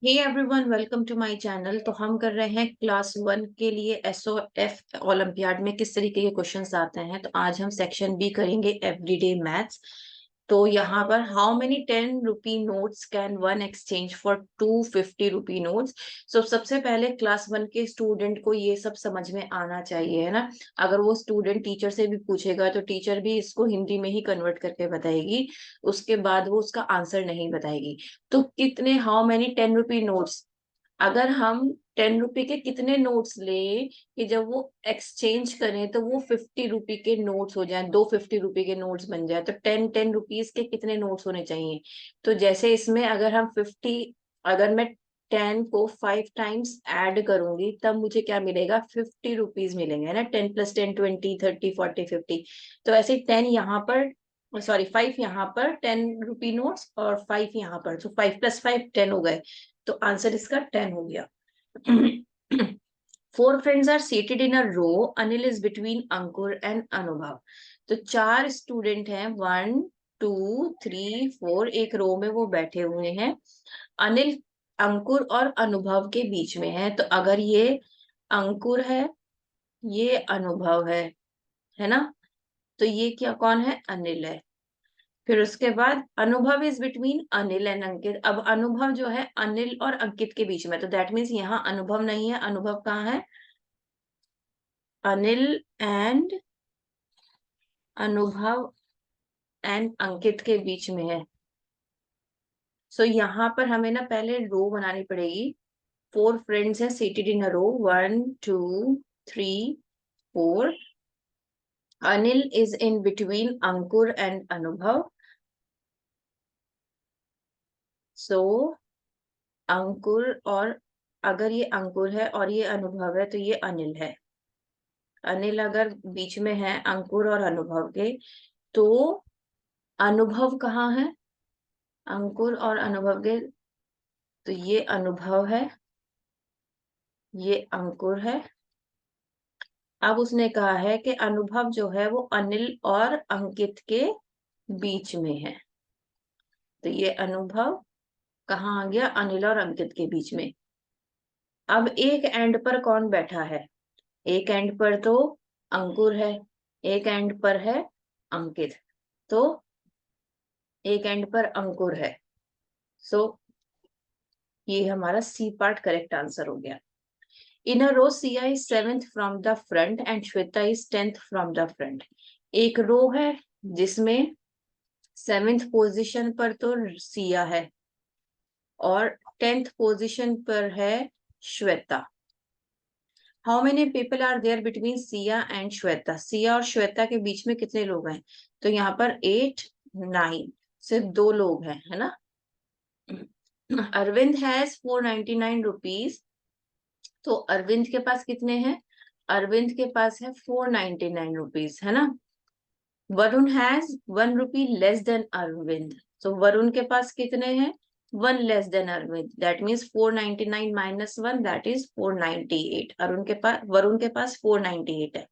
Hey everyone, welcome to my channel. तो हम कर रहे हैं क्लास 1 के लिए एसओएफ ओलंपियाड में किस तरीके के क्वेश्चंस आते हैं। तो आज हम सेक्शन बी करेंगे, एवरीडे मैथ्स। तो यहाँ पर how many 10 rupee notes can one exchange for 250 rupee notes. So सबसे पहले क्लास 1 के स्टूडेंट को ये सब समझ में आना चाहिए, है ना। अगर वो स्टूडेंट टीचर से भी पूछेगा तो टीचर भी इसको हिंदी में ही कन्वर्ट करके बताएगी, उसके बाद वो उसका आंसर नहीं बताएगी। तो कितने, हाउ मेनी 10 रुपी नोट्स, अगर हम 10 रुपी के कितने नोट्स ले कि जब वो एक्सचेंज करें तो वो 50 रुपी के नोट्स हो जाएं, 2 50 रुपी के नोट्स बन जाए। तो 10 10 रुपीज के कितने नोट्स होने चाहिए। तो जैसे इसमें अगर हम 50, अगर मैं 10 को 5 टाइम्स ऐड करूंगी तब मुझे क्या मिलेगा, 50 रुपीज मिलेंगे, है ना। 10 + 10 20 30 40 50। तो ऐसे 10 यहाँ पर, सॉरी 5 यहाँ पर 10 रुपी नोट्स और 5 यहाँ पर, तो 5 + 5 10 हो गए। तो आंसर इसका 10 हो गया। 4 friends are seated in a row, Anil is between Ankur and Anubhav. तो 4 स्टूडेंट हैं, 1 2 3 4, एक रो में वो बैठे हुए हैं। अनिल अंकुर और अनुभव के बीच में है। तो अगर ये अंकुर है, ये अनुभव है ना। तो ये क्या, कौन है, अनिल है। फिर उसके बाद अनुभव इज बिटवीन अनिल एंड अंकित। अब अनुभव जो है अनिल और अंकित के बीच में, तो दैट मीन्स यहाँ अनुभव नहीं है। अनुभव कहाँ है, अनिल एंड अनुभव एंड अंकित के बीच में है। सो यहाँ पर हमें ना पहले रो बनानी पड़ेगी। 4 फ्रेंड्स हैं seated in a row, 1 2 3 4। Anil is in between Ankur and Anubhav. So अंकुर और, अगर ये अंकुर है और ये अनुभव है तो ये अनिल है। अनिल अगर बीच में है अंकुर और अनुभव के, तो अनुभव कहाँ है, अंकुर और अनुभव के, तो ये अनुभव है, ये अंकुर है। अब उसने कहा है कि अनुभव जो है वो अनिल और अंकित के बीच में है। तो ये अनुभव कहाँ आ गया, अनिल और अंकित के बीच में। अब एक एंड पर कौन बैठा है, एक एंड पर तो अंकुर है, एक एंड पर है अंकित। तो एक एंड पर अंकुर है। सो ये हमारा सी पार्ट करेक्ट आंसर हो गया। In a row Siya is 7th from the front and Shweta is 10th from the front. एक रो है जिसमें 7th पोजीशन पर तो सिया है और 10th पोजीशन पर है Shweta. How many people are there between Siya and Shweta. Siya और श्वेता के बीच में कितने लोग हैं। तो यहाँ पर 8 9, सिर्फ 2 लोग हैं, है ना। Arvind has 499 rupees. तो अरविंद के पास कितने हैं, अरविंद के पास है 499 रुपीज, है ना। Varun has 1 rupee less than Arvind. तो वरुण के पास कितने हैं, 1 less than Arvind, that means 499 -1, that is 498। Arun के पास, वरुण के पास 498 है।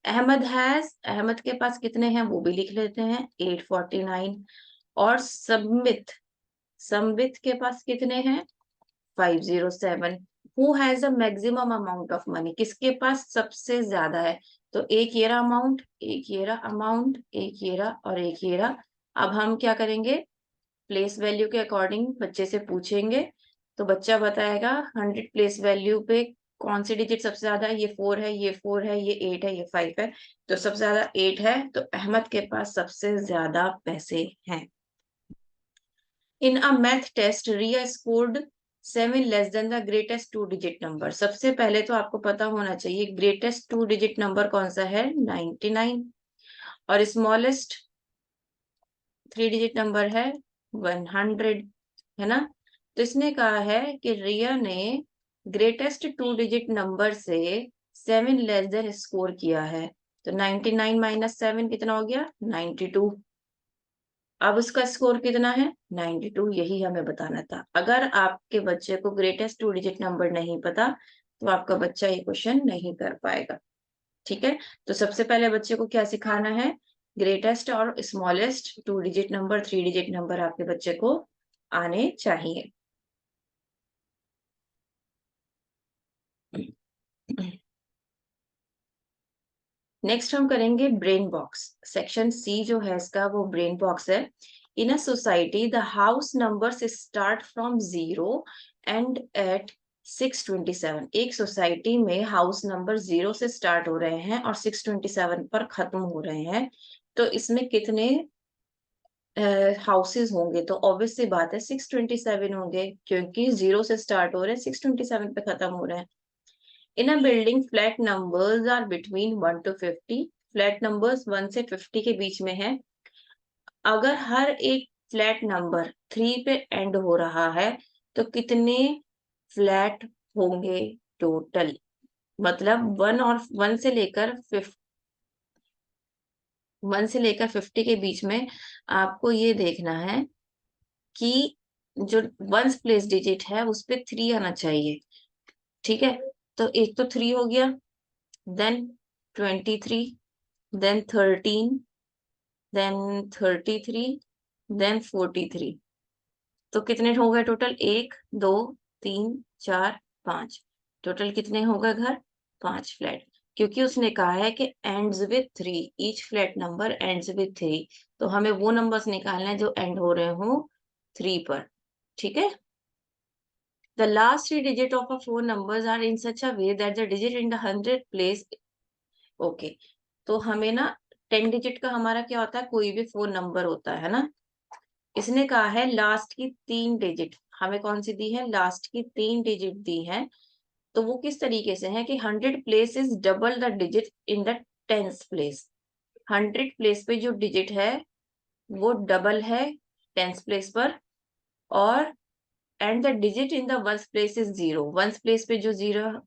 अहमद हैज, अहमद के पास कितने हैं वो भी लिख लेते हैं, 849। और संबित, संबित के पास कितने हैं, 507। Who has the maximum amount of money, किसके पास सबसे ज्यादा है। तो एक ये रहा अमाउंट, एक ये रहा अमाउंट, एक ये रहा और एक ये रहा। अब हम क्या करेंगे, प्लेस वैल्यू के अकॉर्डिंग बच्चे से पूछेंगे। तो बच्चा बताएगा 100 प्लेस वैल्यू पे कौन सी डिजिट सबसे ज्यादा है, ये 4 है, ये 4 है, ये 8 है, ये 5 है। तो सबसे ज्यादा 8 है, तो अहमद के पास सबसे ज्यादा पैसे हैं। In a math test Riya scored 7 less than the greatest 2 digit number. सबसे पहले तो आपको पता होना चाहिए ग्रेटेस्ट 2 डिजिट नंबर कौन सा है, 99। और स्मॉलेस्ट 3 डिजिट नंबर है 100, है ना। तो इसने कहा है कि रिया ने ग्रेटेस्ट 2 डिजिट नंबर से 7 लेस देन स्कोर किया है। तो 99 - 7 कितना हो गया, 92। अब उसका स्कोर कितना है, 92। यही हमें बताना था। अगर आपके बच्चे को ग्रेटेस्ट 2 डिजिट नंबर नहीं पता तो आपका बच्चा ये क्वेश्चन नहीं कर पाएगा। ठीक है। तो सबसे पहले बच्चे को क्या सिखाना है, ग्रेटेस्ट और smallest 2 digit number, 3 digit number आपके बच्चे को आने चाहिए। नेक्स्ट हम करेंगे ब्रेन बॉक्स। सेक्शन सी जो है इसका वो ब्रेन बॉक्स है। In a society the house numbers start from 0 end at 627। एक सोसाइटी में हाउस नंबर 0 से स्टार्ट हो रहे हैं और 627 पर खत्म हो रहे हैं। तो इसमें कितने हाउसेस होंगे? तो ऑब्वियस सी बात है 627 होंगे, क्योंकि 0 से स्टार्ट हो रहे हैं 627 पे खत्म हो रहे हैं। In a building flat numbers are between 1 to 50। Flat numbers 1 से 50 के बीच में है। अगर हर एक फ्लैट नंबर 3 पे एंड हो रहा है तो कितने फ्लैट होंगे टोटल? मतलब 1 से लेकर 50 के बीच में आपको ये देखना है कि जो वंस प्लेस डिजिट है उस पे 3 आना चाहिए। ठीक है, तो एक तो 3 हो गया, देन 23, देन 13, देन 33, देन 43। तो कितने हो गए टोटल? 1 2 3 4 5। टोटल कितने हो गए घर? 5 फ्लैट। क्योंकि उसने कहा है कि ends with 3, each flat number ends with 3। तो हमें वो नंबर्स निकालने हैं जो एंड हो रहे हो 3 पर। ठीक है। The last three digit of a phone numbers are in such a way that the digit in the 100 place. Okay, तो हमें ना 10 डिजिट का हमारा क्या होता है? कोई भी फोन नंबर होता है ना। इसने कहा है लास्ट की 3 डिजिट हमें कौन सी दी है? लास्ट की 3 डिजिट दी है। तो वो किस तरीके से है कि 100 place is double the digit in the 10th place. 100 place पे जो डिजिट है वो डबल है 10th प्लेस पर, और and the digit in the ones place is 0। Ones place पे जो 0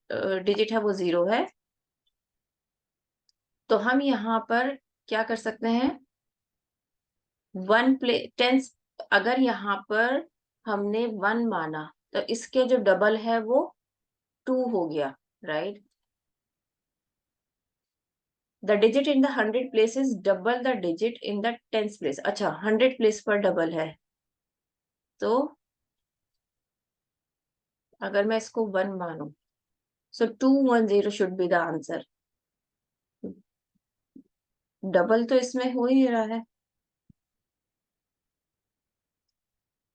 डिजिट है वो 0 है। तो हम यहाँ पर क्या कर सकते हैं? वन प्ले टेंस, अगर यहाँ पर हमने 1 माना तो इसके जो डबल है वो 2 हो गया, right. The digit in the 100 place is double the digit in the 10th place. अच्छा, 100 प्लेस पर डबल है, तो अगर मैं इसको 1 मानू, सो 210 should be the answer. Double तो इसमें हो ही नहीं रहा है।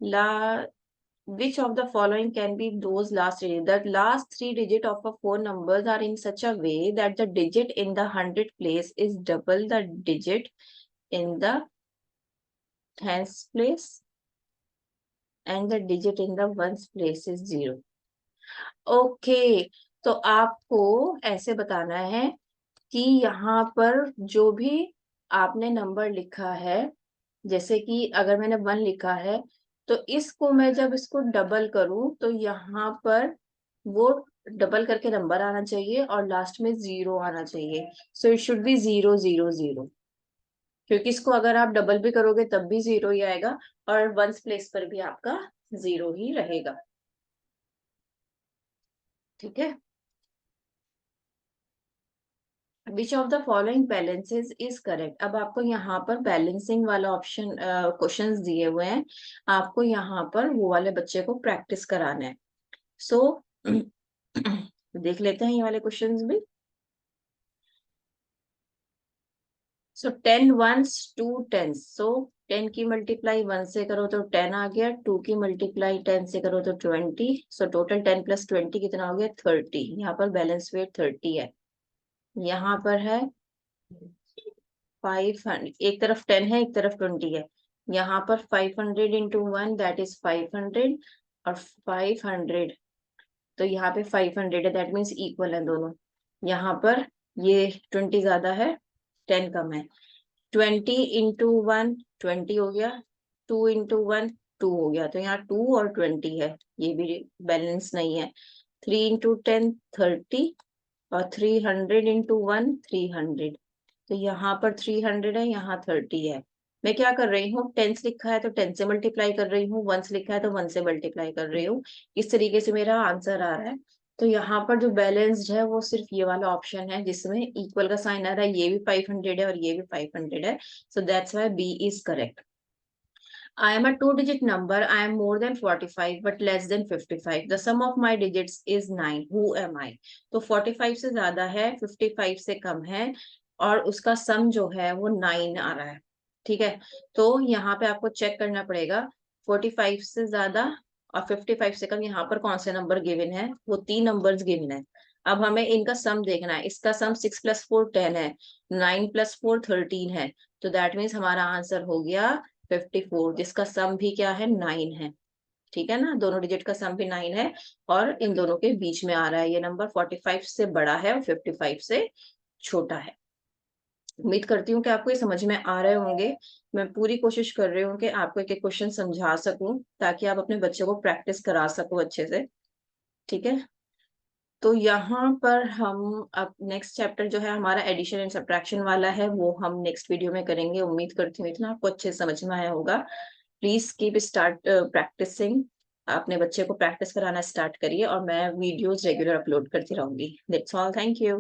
ला Which of the following can be those last three? The last 3 digit of a phone numbers are in such a way that the digit in the 100 place is double the digit in the 10th place, and the digit in the ones place is 0. Okay, तो आपको ऐसे बताना है कि यहाँ पर जो भी आपने नंबर लिखा है, जैसे कि अगर मैंने 1 लिखा है तो इसको मैं जब इसको डबल करूं तो यहाँ पर वो डबल करके नंबर आना चाहिए और लास्ट में 0 आना चाहिए। सो इट शुड बी 0 0 0, क्योंकि इसको अगर आप डबल भी करोगे तब भी 0 ही आएगा और वंस प्लेस पर भी आपका 0 ही रहेगा। ठीक है। Which of the following balances is correct? अब आपको यहाँ पर बैलेंसिंग वाला ऑप्शन क्वेश्चंस दिए हुए हैं, आपको यहाँ पर वो वाले बच्चे को प्रैक्टिस कराना है। सो देख लेते हैं ये वाले क्वेश्चंस भी। सो 10 वंस 2 टेंस। सो 10 की मल्टीप्लाई 1 से करो तो 10 आ गया, 2 की मल्टीप्लाई 10 से करो तो 20। सो टोटल 10 + 20 कितना हो गया? 30। यहाँ पर बैलेंस वेट 30 है। यहाँ पर है 500, एक तरफ 10 है एक तरफ 20 है। यहाँ पर 500 इंटू 1 दैट इज 500, और 500, तो यहाँ पे 500 है, दैट मीन्स इक्वल है दोनों। यहाँ पर ये 20 ज्यादा है, 10 कम है। 20 इंटू 1 20 हो गया, 2 इंटू 1 2 हो गया, तो यहाँ 2 और 20 है, ये भी बैलेंस नहीं है। 3 इंटू 10 30, और 300 इंटू 1 300, तो यहाँ पर 300 है, यहाँ 30 है। मैं क्या कर रही हूँ? 10 लिखा है तो 10 से मल्टीप्लाई कर रही हूँ, 1 लिखा है तो 1 से मल्टीप्लाई कर रही हूँ। इस तरीके से मेरा आंसर आ रहा है। तो यहाँ पर जो बैलेंस्ड है वो सिर्फ ये वाला ऑप्शन है जिसमें इक्वल का साइन आ रहा है। ये भी 500 है और ये भी 500 है, so that's why b is correct. I am a two-digit number. I am more than 45 but less than 55. The sum of my digits is 9. Who am I? तो 45 से ज्यादा है, 55 से कम है, और उसका सम जो है वो 9 आ रहा है। ठीक है, तो यहाँ पे आपको चेक करना पड़ेगा 45 से ज्यादा और 55 से कम यहाँ पर कौन से नंबर गिवन है। वो 3 नंबर्स गिवन है। अब हमें इनका सम देखना है। इसका सम 6 + 4 10 है, 9 + 4 13 है। तो दैट मीन्स हमारा आंसर हो गया 54, जिसका सम भी क्या है, 9 है। ठीक है ना, दोनों डिजिट का सम भी 9 है, और इन दोनों के बीच में आ रहा है। ये नंबर 45 से बड़ा है और 55 से छोटा है। उम्मीद करती हूँ कि आपको ये समझ में आ रहे होंगे। मैं पूरी कोशिश कर रही हूँ कि आपको एक एक क्वेश्चन समझा सकूं, ताकि आप अपने बच्चों को प्रैक्टिस करा सको अच्छे से। ठीक है, तो यहाँ पर हम अब नेक्स्ट चैप्टर जो है हमारा एडिशन एंड सब्ट्रैक्शन वाला है, वो हम नेक्स्ट वीडियो में करेंगे। उम्मीद करती हूँ इतना आपको अच्छे से समझ में आया होगा। Please keep start practising. अपने बच्चे को प्रैक्टिस कराना स्टार्ट करिए, और मैं वीडियोस रेगुलर अपलोड करती रहूंगी। That's all, thank you.